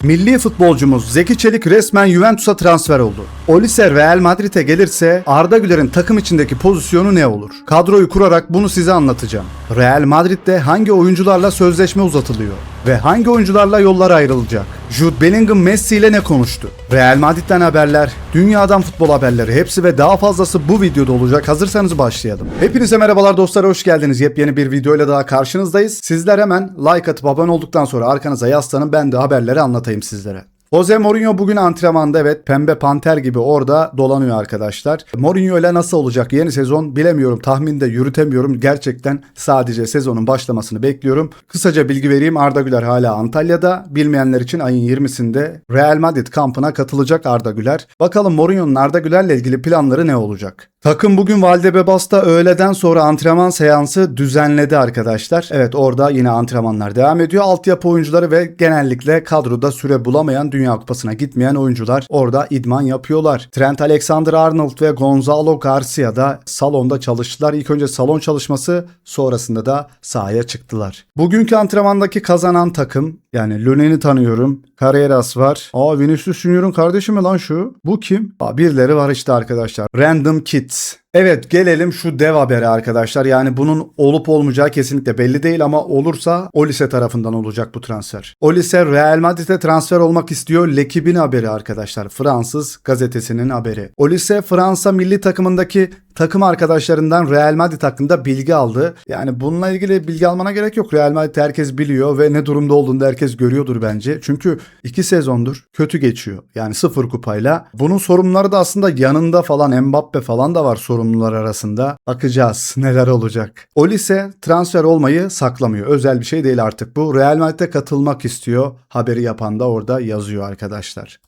Milli futbolcumuz Zeki Çelik resmen Juventus'a transfer oldu. Olise Real Madrid'e gelirse Arda Güler'in takım içindeki pozisyonu ne olur? Kadroyu kurarak bunu size anlatacağım. Real Madrid'de hangi oyuncularla sözleşme uzatılıyor? Ve hangi oyuncularla yollar ayrılacak? Jude Bellingham Messi ile ne konuştu? Real Madrid'den haberler, dünyadan futbol haberleri hepsi ve daha fazlası bu videoda olacak. Hazırsanız başlayalım. Hepinize merhabalar dostlar, hoş geldiniz. Yepyeni bir videoyla daha karşınızdayız. Sizler hemen like atıp abone olduktan sonra arkanıza yaslanın, ben de haberleri anlatayım sizlere. Jose Mourinho bugün antrenmanda, evet, pembe panter gibi orada dolanıyor arkadaşlar. Mourinho ile nasıl olacak yeni sezon bilemiyorum, tahmin de yürütemiyorum. Gerçekten sadece sezonun başlamasını bekliyorum. Kısaca bilgi vereyim, Arda Güler hala Antalya'da. Bilmeyenler için ayın 20'sinde Real Madrid kampına katılacak Arda Güler. Bakalım Mourinho'nun Arda Güler'le ilgili planları ne olacak? Takım bugün Valdebebas'ta öğleden sonra antrenman seansı düzenledi arkadaşlar. Evet, orada yine antrenmanlar devam ediyor. Altyapı oyuncuları ve genellikle kadroda süre bulamayan, Dünya Kupası'na gitmeyen oyuncular orada idman yapıyorlar. Trent Alexander-Arnold ve Gonzalo Garcia da salonda çalıştılar. İlk önce salon çalışması, sonrasında da sahaya çıktılar. Bugünkü antrenmandaki kazanan takım, yani Lunen'i tanıyorum. Carreras var. Vinicius Junior'un kardeşi mi lan şu? Bu kim? Birileri var işte arkadaşlar. Random Kids. Evet, gelelim şu dev haberi arkadaşlar. Yani bunun olup olmayacağı kesinlikle belli değil ama olursa Olise tarafından olacak bu transfer. Olise Real Madrid'e transfer olmak istiyor. L'Equipe'in haberi arkadaşlar. Fransız gazetesinin haberi. Olise Fransa milli takımındaki takım arkadaşlarından Real Madrid hakkında bilgi aldı. Yani bununla ilgili bilgi almana gerek yok. Real Madrid herkes biliyor ve ne durumda olduğunu da herkes görüyordur bence. Çünkü 2 sezondur kötü geçiyor. Yani 0 kupayla. Bunun sorumluları da aslında yanında falan Mbappe falan da var sorumlular arasında. Bakacağız neler olacak. Olise transfer olmayı saklamıyor. Özel bir şey değil artık bu. Real Madrid'e katılmak istiyor. Haberi yapan da orada yazıyor arkadaşlar.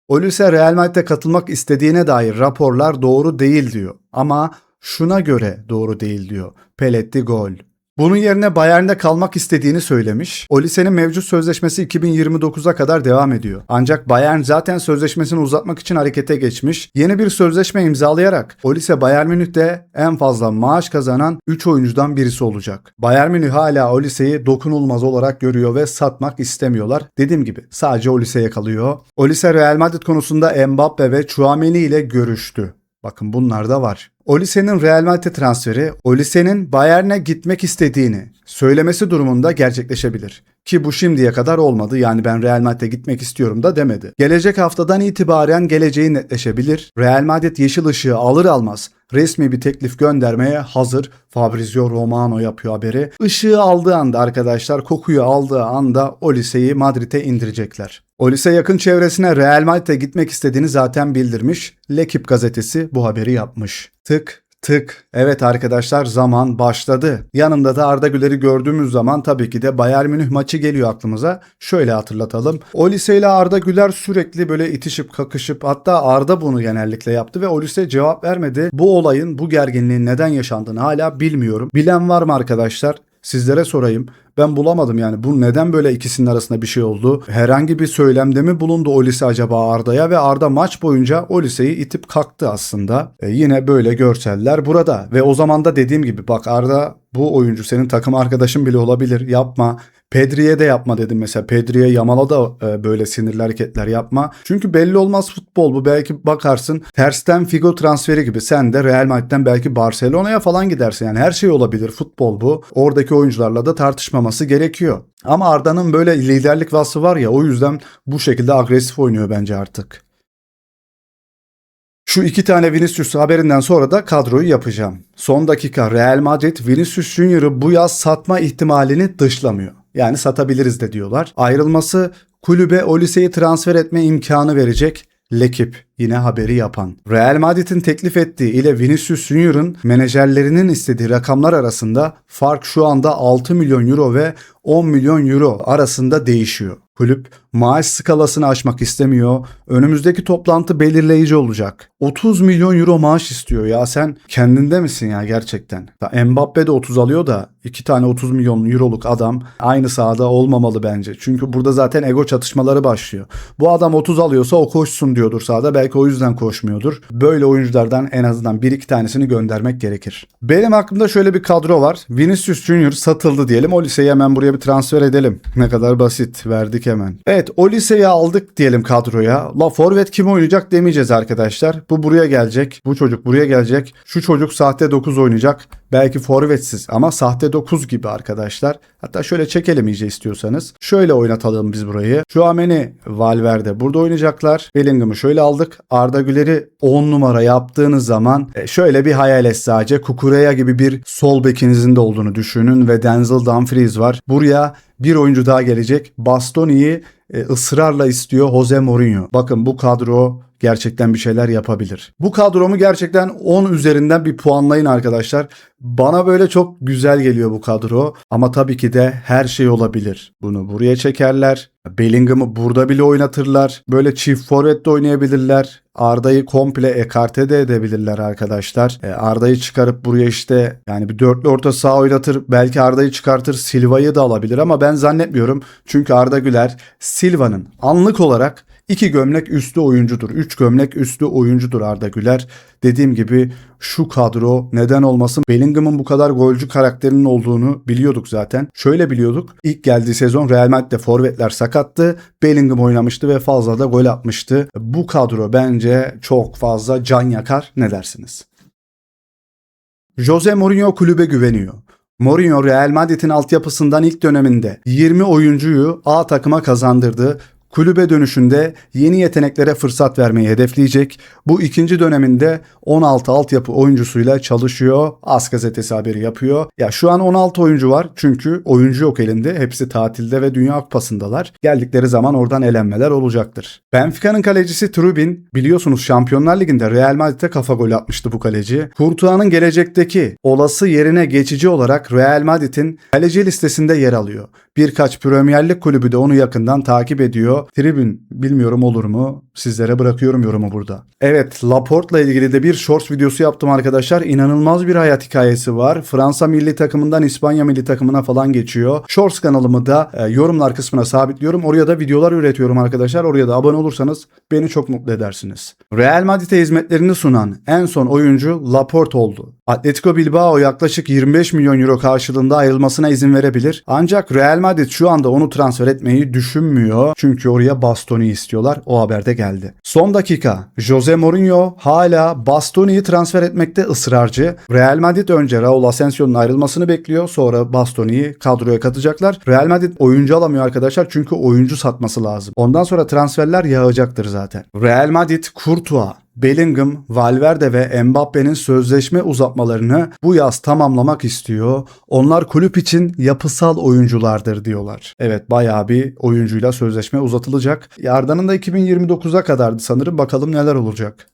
Olise Real Madrid'e katılmak istediğine dair raporlar doğru değil diyor. Ama şuna göre doğru değil diyor. Pelletti gol. Bunun yerine Bayern'de kalmak istediğini söylemiş. Olise'nin mevcut sözleşmesi 2029'a kadar devam ediyor. Ancak Bayern zaten sözleşmesini uzatmak için harekete geçmiş. Yeni bir sözleşme imzalayarak Olise Bayern Münih'te en fazla maaş kazanan 3 oyuncudan birisi olacak. Bayern Münih hala Olise'yi dokunulmaz olarak görüyor ve satmak istemiyorlar. Dediğim gibi sadece Olise'ye kalıyor. Olise Real Madrid konusunda Mbappe ve Tchouaméni ile görüştü. Bakın bunlar da var. Olise'nin Real Madrid'e transferi, Olise'nin Bayern'e gitmek istediğini söylemesi durumunda gerçekleşebilir. Ki bu şimdiye kadar olmadı. Yani ben Real Madrid'e gitmek istiyorum da demedi. Gelecek haftadan itibaren geleceği netleşebilir. Real Madrid yeşil ışığı alır almaz resmi bir teklif göndermeye hazır. Fabrizio Romano yapıyor haberi. Işığı aldığı anda arkadaşlar, kokuyu aldığı anda Olise'yi Madrid'e indirecekler. Olise yakın çevresine Real Madrid'e gitmek istediğini zaten bildirmiş. L'Equipe gazetesi bu haberi yapmış. Tık tık. Evet arkadaşlar, zaman başladı. Yanında da Arda Güler'i gördüğümüz zaman tabii ki de Bayern Münih maçı geliyor aklımıza. Şöyle hatırlatalım. Olise ile Arda Güler sürekli böyle itişip kakışıp, hatta Arda bunu genellikle yaptı ve Olise cevap vermedi. Bu olayın, bu gerginliğin neden yaşandığını hala bilmiyorum. Bilen var mı arkadaşlar? Sizlere sorayım. Ben bulamadım yani. Bu neden böyle ikisinin arasında bir şey oldu? Herhangi bir söylemde mi bulundu Olise acaba Arda'ya ve Arda maç boyunca Olise'yi itip kalktı aslında. Yine böyle görseller burada. Ve o zaman da dediğim gibi, bak Arda bu oyuncu senin takım arkadaşın bile olabilir. Yapma. Pedri'ye de yapma dedim mesela. Pedri'ye, Yamal'a da böyle sinirli hareketler yapma. Çünkü belli olmaz futbol bu. Belki bakarsın tersten Figo transferi gibi. Sen de Real Madrid'den belki Barcelona'ya falan gidersin. Yani her şey olabilir. Futbol bu. Oradaki oyuncularla da tartışmaması gerekiyor. Ama Arda'nın böyle liderlik vasfı var ya, o yüzden bu şekilde agresif oynuyor bence artık. Şu 2 tane Vinicius haberinden sonra da kadroyu yapacağım. Son dakika Real Madrid Vinicius Junior'ı bu yaz satma ihtimalini dışlamıyor. Yani satabiliriz de diyorlar. Ayrılması kulübe Olise'yi transfer etme imkanı verecek. L'Equipe yine haberi yapan. Real Madrid'in teklif ettiği ile Vinicius Junior'ın menajerlerinin istediği rakamlar arasında fark şu anda 6 milyon euro ve 10 milyon euro arasında değişiyor. Kulüp maaş skalasını aşmak istemiyor. Önümüzdeki toplantı belirleyici olacak. 30 milyon euro maaş istiyor ya, sen kendinde misin ya gerçekten? Mbappe de 30 alıyor da 2 tane 30 milyon euroluk adam aynı sahada olmamalı bence. Çünkü burada zaten ego çatışmaları başlıyor. Bu adam 30 alıyorsa o koşsun diyordur sahada. Belki Belki o yüzden koşmuyordur. Böyle oyunculardan en azından 1-2 tanesini göndermek gerekir. Benim aklımda şöyle bir kadro var. Vinicius Junior satıldı diyelim. Olise'yi hemen buraya bir transfer edelim. Ne kadar basit. Verdik hemen. Evet, Olise'yi aldık diyelim kadroya. La forvet kim oynayacak demeyeceğiz arkadaşlar. Bu buraya gelecek. Bu çocuk buraya gelecek. Şu çocuk sahte 9 oynayacak. Belki forvetsiz ama sahte 9 gibi arkadaşlar. Hatta şöyle çekelim iyice istiyorsanız. Şöyle oynatalım biz burayı. Tchouaméni, Valverde burada oynayacaklar. Bellingham'ı şöyle aldık. Arda Güler'i 10 numara yaptığınız zaman şöyle bir hayal et sadece. Cucurella gibi bir sol bekinizin de olduğunu düşünün ve Denzel Dumfries var. Buraya bir oyuncu daha gelecek. Bastoni'yi ısrarla istiyor Jose Mourinho. Bakın bu kadro gerçekten bir şeyler yapabilir. Bu kadromu gerçekten 10 üzerinden bir puanlayın arkadaşlar. Bana böyle çok güzel geliyor bu kadro. Ama tabii ki de her şey olabilir. Bunu buraya çekerler. Bellingham'ı burada bile oynatırlar. Böyle çift forvet de oynayabilirler. Arda'yı komple ekarte de edebilirler arkadaşlar. Arda'yı çıkarıp buraya işte yani bir dörtlü orta saha oynatır. Belki Arda'yı çıkartır, Silva'yı da alabilir ama ben zannetmiyorum. Çünkü Arda Güler Silva'nın anlık olarak 2 gömlek üstü oyuncudur. 3 gömlek üstü oyuncudur Arda Güler. Dediğim gibi şu kadro neden olmasın? Bellingham'ın bu kadar golcü karakterinin olduğunu biliyorduk zaten. Şöyle biliyorduk. İlk geldiği sezon Real Madrid'de forvetler sakattı. Bellingham oynamıştı ve fazla da gol atmıştı. Bu kadro bence çok fazla can yakar. Ne dersiniz? Jose Mourinho kulübe güveniyor. Mourinho Real Madrid'in altyapısından ilk döneminde 20 oyuncuyu A takıma kazandırdı. Kulübe dönüşünde yeni yeteneklere fırsat vermeyi hedefleyecek. Bu ikinci döneminde 16 altyapı oyuncusuyla çalışıyor. AS gazetesi haberi yapıyor. Ya şu an 16 oyuncu var çünkü oyuncu yok elinde. Hepsi tatilde ve Dünya Kupası'ndalar. Geldikleri zaman oradan elenmeler olacaktır. Benfica'nın kalecisi Trubin biliyorsunuz Şampiyonlar Ligi'nde Real Madrid'e kafa golü atmıştı bu kaleci. Courtois'ın gelecekteki olası yerine geçici olarak Real Madrid'in kaleci listesinde yer alıyor. Birkaç Premier Lig kulübü de onu yakından takip ediyor. Tribün bilmiyorum olur mu? Sizlere bırakıyorum yorumu burada. Evet, Laporte'la ilgili de bir shorts videosu yaptım arkadaşlar. İnanılmaz bir hayat hikayesi var. Fransa milli takımından İspanya milli takımına falan geçiyor. Shorts kanalımı da yorumlar kısmına sabitliyorum. Oraya da videolar üretiyorum arkadaşlar. Oraya da abone olursanız beni çok mutlu edersiniz. Real Madrid'e hizmetlerini sunan en son oyuncu Laporte oldu. Atletico Bilbao yaklaşık 25 milyon euro karşılığında ayrılmasına izin verebilir. Ancak Real Madrid şu anda onu transfer etmeyi düşünmüyor. Çünkü oraya Bastoni istiyorlar. O haber de geldi. Son dakika. Jose Mourinho hala Bastoni'yi transfer etmekte ısrarcı. Real Madrid önce Raul Asensio'nun ayrılmasını bekliyor. Sonra Bastoni'yi kadroya katacaklar. Real Madrid oyuncu alamıyor arkadaşlar. Çünkü oyuncu satması lazım. Ondan sonra transferler yağacaktır zaten. Real Madrid Courtois, Bellingham, Valverde ve Mbappe'nin sözleşme uzatmalarını bu yaz tamamlamak istiyor. Onlar kulüp için yapısal oyunculardır diyorlar. Evet, bayağı bir oyuncuyla sözleşme uzatılacak. Arda'nın da 2029'a kadardı sanırım. Bakalım neler olacak.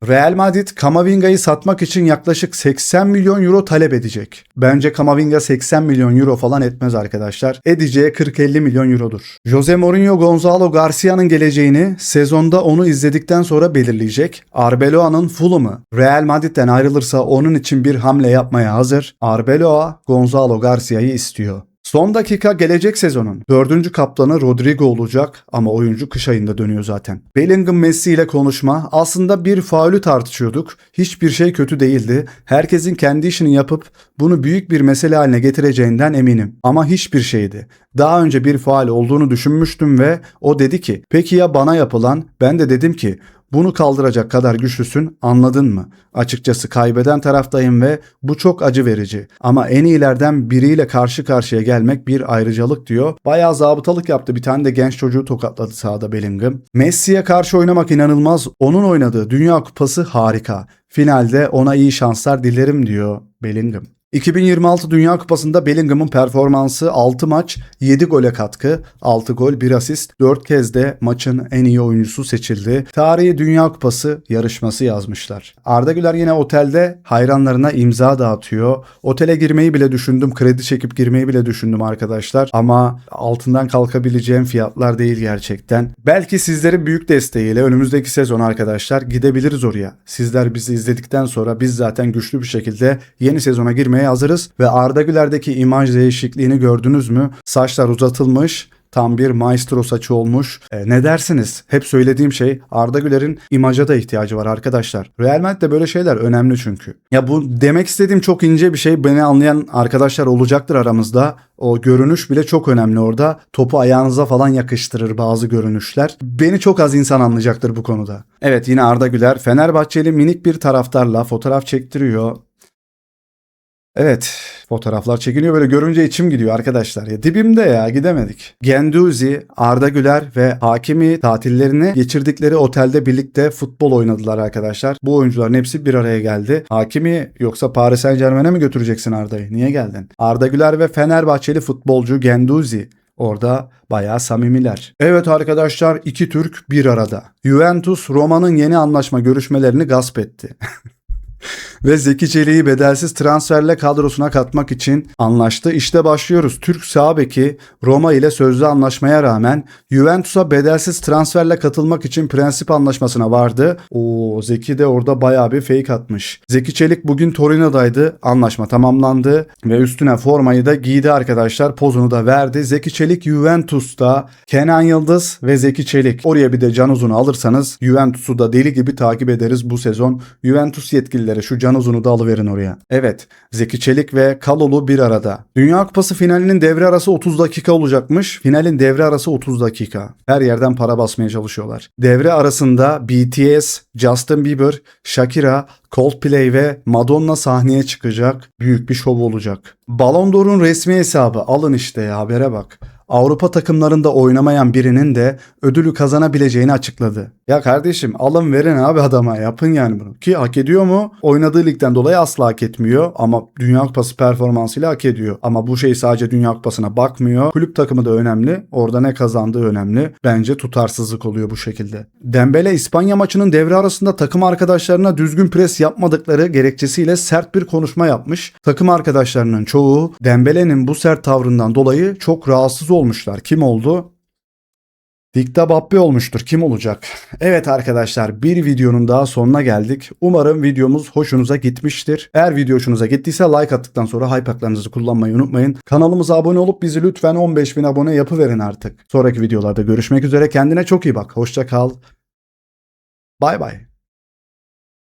Real Madrid Kamavinga'yı satmak için yaklaşık 80 milyon euro talep edecek. Bence Kamavinga 80 milyon euro falan etmez arkadaşlar. Edeceği 40-50 milyon eurodur. Jose Mourinho Gonzalo Garcia'nın geleceğini sezonda onu izledikten sonra belirleyecek. Arbeloa'nın Fulham'ı Real Madrid'den ayrılırsa onun için bir hamle yapmaya hazır. Arbeloa Gonzalo Garcia'yı istiyor. Son dakika gelecek sezonun 4. kaptanı Rodrigo olacak ama oyuncu kış ayında dönüyor zaten. Bellingham Messi ile konuşma, aslında bir faulü tartışıyorduk. Hiçbir şey kötü değildi. Herkesin kendi işini yapıp bunu büyük bir mesele haline getireceğinden eminim. Ama hiçbir şeydi. Daha önce bir faul olduğunu düşünmüştüm ve o dedi ki peki ya bana yapılan? Ben de dedim ki bunu kaldıracak kadar güçlüsün, anladın mı? Açıkçası kaybeden taraftayım ve bu çok acı verici. Ama en iyilerden biriyle karşı karşıya gelmek bir ayrıcalık diyor. Bayağı zabıtalık yaptı. Bir tane de genç çocuğu tokatladı sahada Bellingham. Messi'ye karşı oynamak inanılmaz. Onun oynadığı Dünya Kupası harika. Finalde ona iyi şanslar dilerim diyor Bellingham. 2026 Dünya Kupası'nda Bellingham'ın performansı 6 maç 7 gole katkı, 6 gol 1 asist, 4 kez de maçın en iyi oyuncusu seçildi. Tarihi Dünya Kupası yarışması yazmışlar. Arda Güler yine otelde hayranlarına imza dağıtıyor. Otele girmeyi bile düşündüm, kredi çekip girmeyi bile düşündüm arkadaşlar. Ama altından kalkabileceğim fiyatlar değil gerçekten. Belki sizlerin büyük desteğiyle önümüzdeki sezon arkadaşlar gidebiliriz oraya. Sizler bizi izledikten sonra biz zaten güçlü bir şekilde yeni sezona girmeye hazırız ve Arda Güler'deki imaj değişikliğini gördünüz mü? Saçlar uzatılmış, Tam bir maestro saçı olmuş. Ne dersiniz? Hep söylediğim şey, Arda Güler'in imaja da ihtiyacı var arkadaşlar. Real Madrid'de böyle şeyler önemli çünkü. Ya bu demek istediğim çok ince bir şey. Beni anlayan arkadaşlar olacaktır aramızda. O görünüş bile çok önemli orada. Topu ayağınıza falan yakıştırır bazı görünüşler. Beni çok az insan anlayacaktır bu konuda. Evet, yine Arda Güler Fenerbahçeli minik bir taraftarla fotoğraf çektiriyor. Evet, fotoğraflar çekiliyor, böyle görünce içim gidiyor arkadaşlar. Ya dibimde ya, gidemedik. Guendouzi, Arda Güler ve Hakimi tatillerini geçirdikleri otelde birlikte futbol oynadılar arkadaşlar. Bu oyuncuların hepsi bir araya geldi. Hakimi yoksa Paris Saint-Germain'e mi götüreceksin Arda'yı? Niye geldin? Arda Güler ve Fenerbahçeli futbolcu Guendouzi orada bayağı samimiler. Evet arkadaşlar, iki Türk bir arada. Juventus Roma'nın yeni anlaşma görüşmelerini gasp etti. Ve Zeki Çelik'i bedelsiz transferle kadrosuna katmak için anlaştı. İşte başlıyoruz. Türk sağ beki Roma ile sözlü anlaşmaya rağmen Juventus'a bedelsiz transferle katılmak için prensip anlaşmasına vardı. Zeki de orada bayağı bir fake atmış. Zeki Çelik bugün Torino'daydı. Anlaşma tamamlandı ve üstüne formayı da giydi arkadaşlar. Pozunu da verdi. Zeki Çelik Juventus'ta, Kenan Yıldız ve Zeki Çelik. Oraya bir de Can Uzun'u alırsanız Juventus'u da deli gibi takip ederiz bu sezon. Juventus yetkilileri şu Can Uzun'u da alıverin oraya. Evet, Zeki Çelik ve Kalolu bir arada. Dünya Kupası finalinin devre arası 30 dakika olacakmış. Finalin devre arası 30 dakika. Her yerden para basmaya çalışıyorlar. Devre arasında BTS, Justin Bieber, Shakira, Coldplay ve Madonna sahneye çıkacak. Büyük bir şov olacak. Ballon d'Or'un resmi hesabı, alın işte ya, habere bak. Avrupa takımlarında oynamayan birinin de ödülü kazanabileceğini açıkladı. Ya kardeşim, alın verin abi adama, yapın yani bunu. Ki hak ediyor mu? Oynadığı ligden dolayı asla hak etmiyor ama Dünya Kupası performansıyla hak ediyor. Ama bu şey sadece Dünya Kupası'na bakmıyor. Kulüp takımı da önemli. Orada ne kazandığı önemli. Bence tutarsızlık oluyor bu şekilde. Dembele İspanya maçının devre arasında takım arkadaşlarına düzgün pres yapmadıkları gerekçesiyle sert bir konuşma yapmış. Takım arkadaşlarının çoğu Dembele'nin bu sert tavrından dolayı çok rahatsız olmuşlar. Kim oldu? Dikta Bappe olmuştur. Kim olacak? Evet arkadaşlar, bir videonun daha sonuna geldik. Umarım videomuz hoşunuza gitmiştir. Eğer video hoşunuza gittiyse like attıktan sonra hype haklarınızı kullanmayı unutmayın. Kanalımıza abone olup bizi lütfen 15.000 abone yapıverin artık. Sonraki videolarda görüşmek üzere. Kendine çok iyi bak. Hoşça kal. Bay bay.